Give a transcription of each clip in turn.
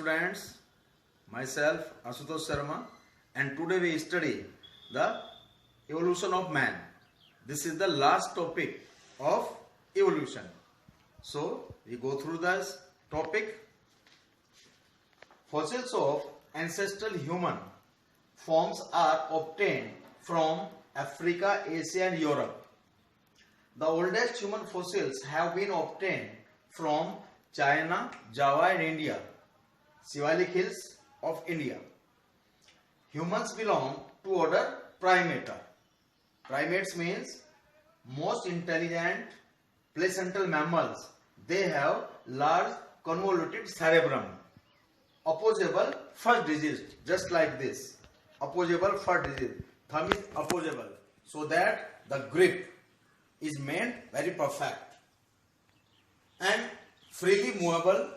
students, myself Asutosh Sharma, and today we study the evolution of man. This is the last topic of evolution. So we go through this topic. Fossils of ancestral human forms are obtained from Africa, Asia and Europe. The oldest human fossils have been obtained from China, Java and India, Shivalik Hills of India. Humans belong to order Primata. Primates means most intelligent placental mammals. They have large convoluted cerebrum. Opposable first digit, just like this. Opposable first digit. Thumb is opposable, so that the grip is made very perfect. And freely movable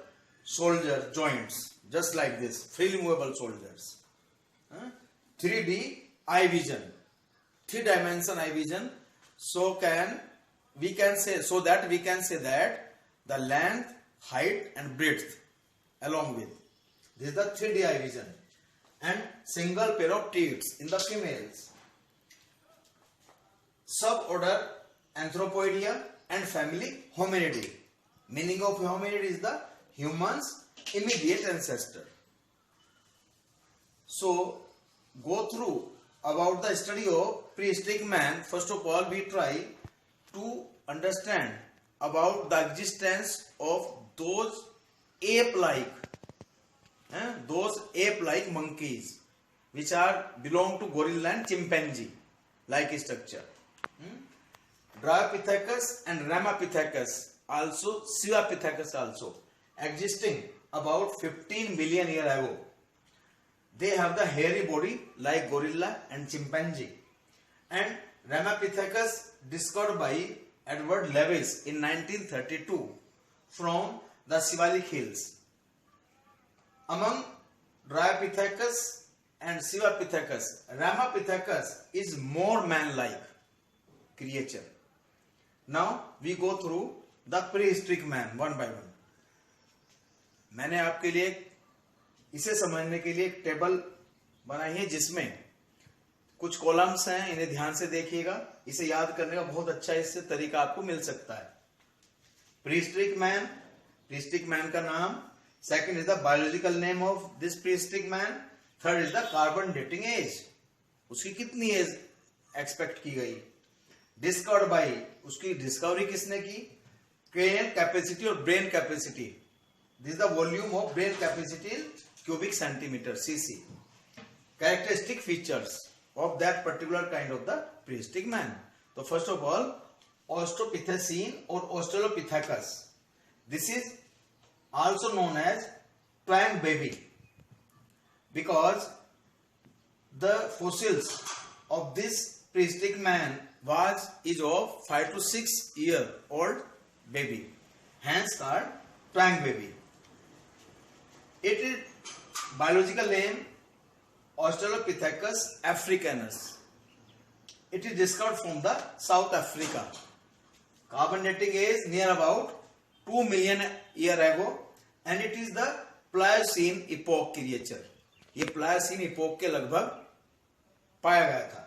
shoulder joints, just like this. Freely movable shoulders. 3D eye vision, 3-dimension eye vision. So we can say that the length, height and breadth along with. This is the 3D eye vision. And single pair of teeth in the females. Suborder Anthropoidea and family Hominidae. Meaning of hominid is the human's immediate ancestor. So go through about the study of prehistoric man. First of all, we try to understand about the existence of those ape-like monkeys which belong to gorilla and chimpanzee like structure. Dryopithecus and Ramapithecus, also Siwapithecus also, existing about 15 million years ago. They have the hairy body like gorilla and chimpanzee. And Ramapithecus discovered by Edward Lewis in 1932 from the Shivalik Hills. Among Dryopithecus and Siwapithecus, Ramapithecus is more man-like creature. Now we go through the prehistoric man one by one. मैंने आपके लिए इसे समझने के लिए एक table बनाई है जिसमें कुछ कॉलम्स हैं, इन्हें ध्यान से देखिएगा. इसे याद करने का बहुत अच्छा इससे तरीका आपको मिल सकता है. प्रीहिस्टोरिक मैन का नाम. Second is the biological name of this prehistoric man. Third is the carbon dating age, उसकी कितनी एज एक्सपेक्ट की गई. डिस्कवर्ड बाय, उसकी डिस्कवरी किसने की. क्रेनियल कैपेसिटी और brain capacity. This the volume of brain capacity cubic centimeter cc. Characteristic features of that particular kind of the prehistoric man. So first of all, Australopithecine or Australopithecus. This is also known as twang baby because the fossils of this prehistoric man is of 5 to 6 year old baby, hence called twang baby. It is biological name Australopithecus africanus. It is discovered from the South Africa. Carbon dating is near about 2 million year ago and it is the Pliocene epoch creature. ये Pliocene epoch के लगभग पाया गया था.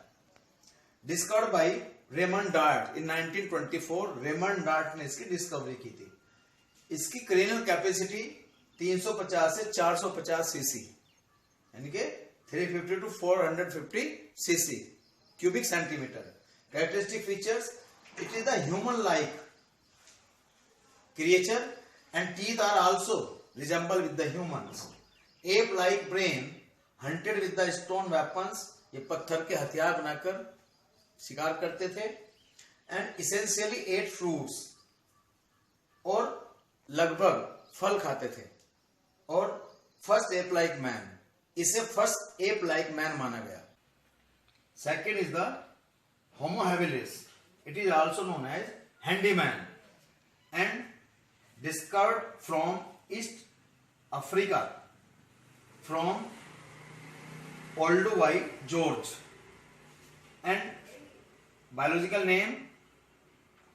Discovered by Raymond Dart in 1924. Raymond Dart ने इसकी discovery की थी. इसकी क्रेनियल कैपेसिटी 350 से 450 सीसी, यानी कि 350 to 450 cc cubic centimetre. Characteristic features, it is the human like creature and teeth are also resemble with the humans. Ape like brain, hunted with the stone weapons, ये पत्थर के हथियार बनाकर शिकार करते थे. एंड इसेंशियली एट फ्रूट्स, और लगभग फल खाते थे. और फर्स्ट एप लाइक मैन, इसे फर्स्ट एप लाइक मैन माना गया. Second is the Homo habilis. It is also known as handyman and discovered from East Africa from Olduvai Gorge. And biological name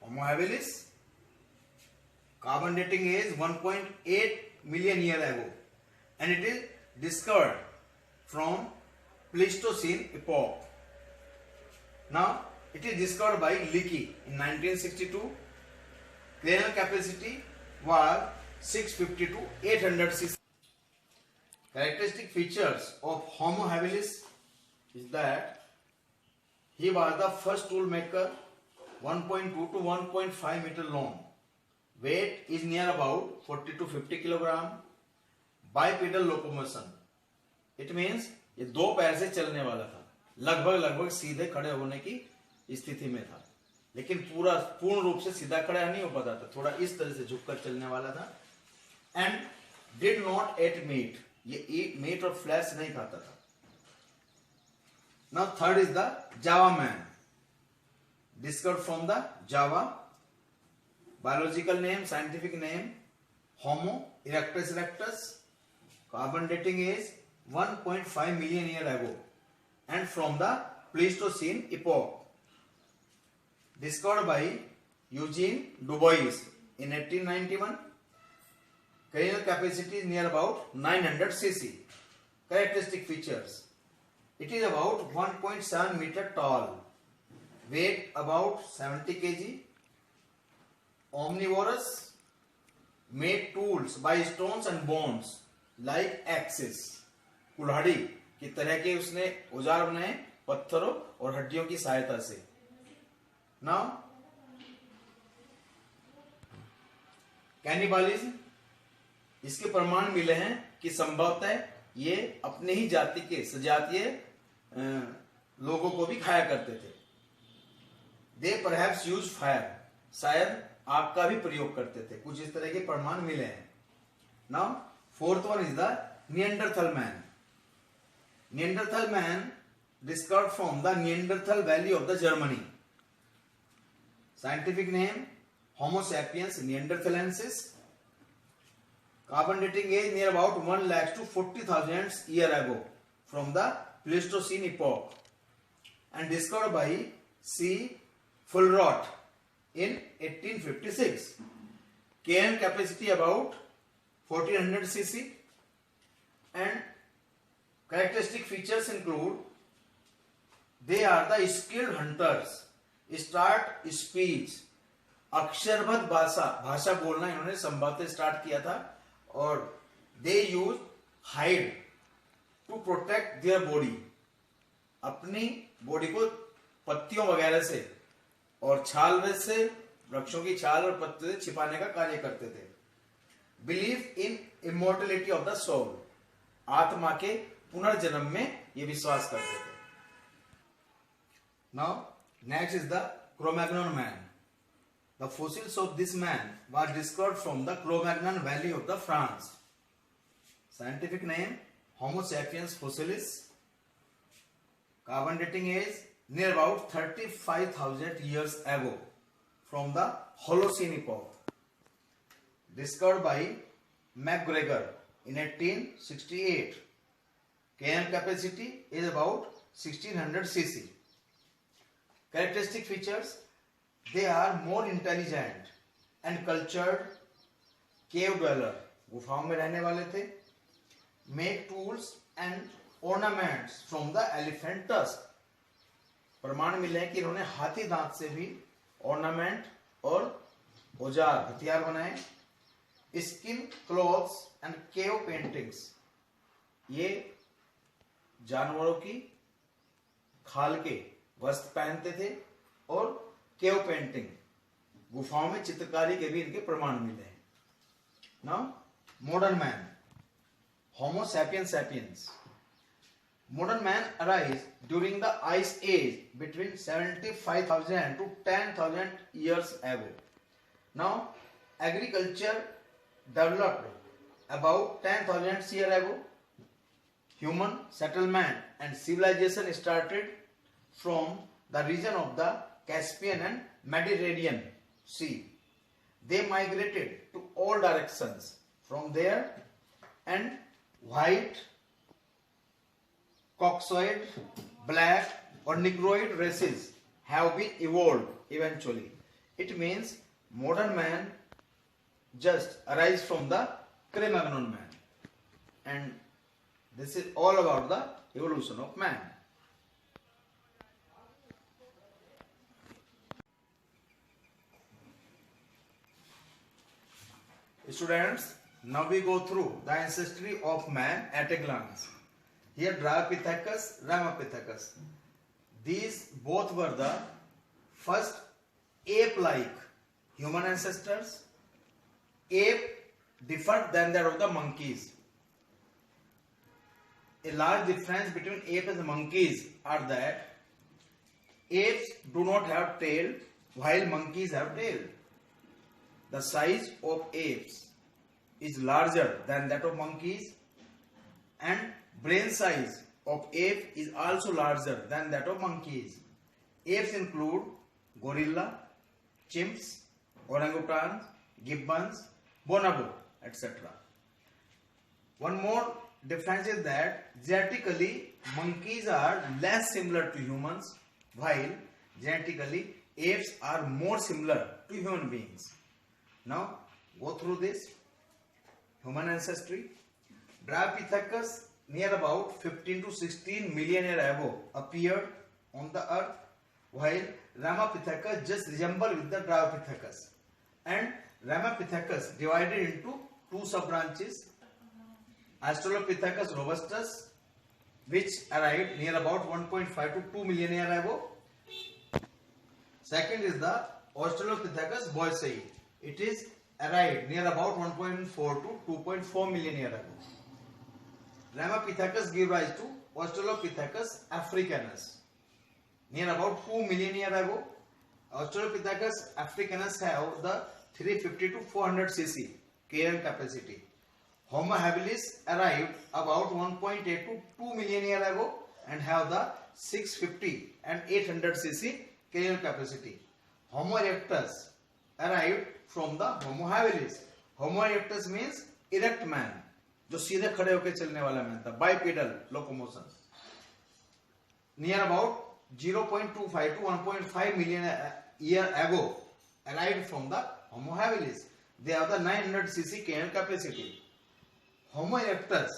Homo habilis. Carbon dating is 1.8 million years ago and it is discovered from Pleistocene epoch. Now, it is discovered by Leakey in 1962. Cranial capacity was 650 to 800 cc. Characteristic features of Homo habilis is that he was the first tool maker, 1.2 to 1.5 meter long. Weight is near about 40 to 50 kilogram. Bipedal locomotion. It means ये दो पैर से चलने वाला था, लगभग सीधे खड़े होने की स्थिति में था, लेकिन पूर्ण रूप से सीधा खड़ा नहीं हो पाता था, थोड़ा इस तरह से झुककर चलने वाला था. And did not eat meat, ये मीट और फ्लैश नहीं खाता था. Now third is the Java man, discovered from the Java. Biological name, scientific name homo erectus erectus. Carbon dating is 1.5 million years ago and from the Pleistocene epoch. Discovered by Eugene Dubois in 1891. Cranial capacity is near about 900 cc. Characteristic features. It is about 1.7 meter tall. Weight about 70 kg. Omnivorous. Made tools by stones and bones. Like axis, कुल्हाड़ी की तरह के उसने औजार बनाए पत्थरों और हड्डियों की सहायता से. नाउ कैनिबालिज्म, इसके प्रमाण मिले हैं कि संभवतः ये अपने ही जाति के सजातीय लोगों को भी खाया करते थे. दे परहैप्स यूज फायर, शायद आग का भी प्रयोग करते थे. कुछ इस तरह के प्रमाण मिले हैं. Now fourth one is the Neanderthal man. Neanderthal man discovered from the Neanderthal Valley of the Germany. Scientific name Homo sapiens neanderthalensis. Carbon dating age near about 1 lakh to 40,000 years ago from the Pleistocene epoch and discovered by C. Fullrot in 1856. KM capacity about 1400 cc and characteristic features include they are the skilled hunters, start speech, अक्षरबद्ध भाषा बोलना इन्होंने संभवतः start किया था. और they use hide to protect their body, अपनी body को पत्तियों वगैरह से और छाल से, वृक्षों की छाल और पत्ते से छिपाने का कार्य करते थे. Believe in immortality of the soul, आत्मा के पुनर्जन्म में ये विश्वास करते थे. Now next is the Cro-Magnon man. The fossils of this man was discovered from the Cro-Magnon valley of the France. Scientific name Homo sapiens fossilis. Carbon dating is near about 35,000 years ago from the Holocene epoch. Discovered by MacGregor in 1868. KM capacity is about 1600 cc. Characteristic features: they are more intelligent and cultured. Cave dweller, गुफाओं में रहने वाले थे. Make tools and ornaments from the elephant tusk. प्रमाण मिले हैं कि इन्होंने हाथी दांत से भी ऑर्नामेंट और औजार हथियार बनाए. Skin clothes and cave paintings, ये जानवरों की खाल के वस्त्र पहनते थे. और केव पेंटिंग, गुफाओं में चित्रकारी के भी इनके प्रमाण मिले हैं. Now modern man, Homo sapiens sapiens. Modern man arose during the Ice Age between 75,000 to 10,000 years ago. Now, agriculture developed about 10,000 years ago. Human settlement and civilization started from the region of the Caspian and Mediterranean Sea. They migrated to all directions from there, and white, Caucasoid, black or Negroid races have been evolved eventually. It means modern man just arise from the Cro-Magnon man. And This is all about the evolution of man. Students, now we go through the ancestry of man at a glance. Here Dryopithecus, Ramapithecus. These both were the first ape-like human ancestors. Ape differed than that of the monkeys. A large difference between ape and monkeys are that apes do not have tail while monkeys have tail. The size of apes is larger than that of monkeys, and brain size of ape is also larger than that of monkeys. Apes include gorilla, chimps, orangutans, gibbons, bonobo, etc. One more difference is that genetically monkeys are less similar to humans, while genetically apes are more similar to human beings. Now go through this human ancestry. Dryopithecus near about 15 to 16 million years ago appeared on the earth, while Ramapithecus just resembled with the Dryopithecus. And Ramapithecus divided into two sub-branches. Australopithecus robustus, which arrived near about 1.5 to 2 million years ago. Second is the Australopithecus boisei. It is arrived near about 1.4 to 2.4 million years ago. Ramapithecus gave rise to Australopithecus africanus near about 2 million years ago. Australopithecus africanus have the 350 to 400 cc carrying capacity. Homo habilis arrived about 1.8 to 2 million years ago and have the 650 and 800 cc carrying capacity. Homo erectus arrived from the Homo habilis. Homo erectus means erect man, जो सीधे खड़े होकर चलने वाला man था, bipedal locomotion. Near about 0.25 to 1.5 million year ago arrived from the Homo habilis. They have the 900 cc carrying capacity. Homo erectus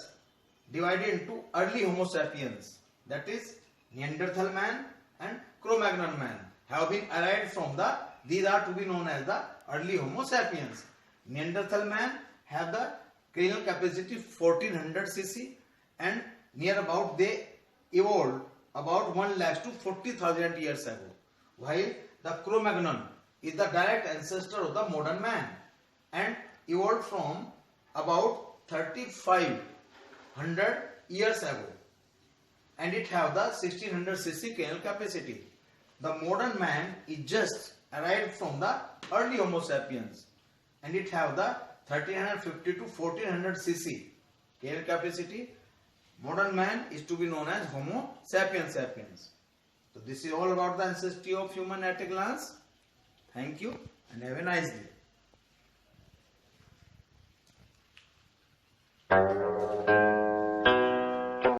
divided into early Homo sapiens, that is Neanderthal man and Cro-Magnon man, have been arrived from the, these are to be known as the early Homo sapiens. Neanderthal man have the cranial capacity 1400 cc and near about they evolved about 1 lakh to 40,000 years ago, while the Cro-Magnon is the direct ancestor of the modern man and evolved from about 3500 years ago, and it have the 1600 cc cranial capacity. The modern man is just arrived from the early Homo sapiens and it have the 1350 to 1400 cc cranial capacity. Modern man is to be known as Homo sapiens sapiens. So this is all about the ancestry of human at a glance. Thank you and have a nice day.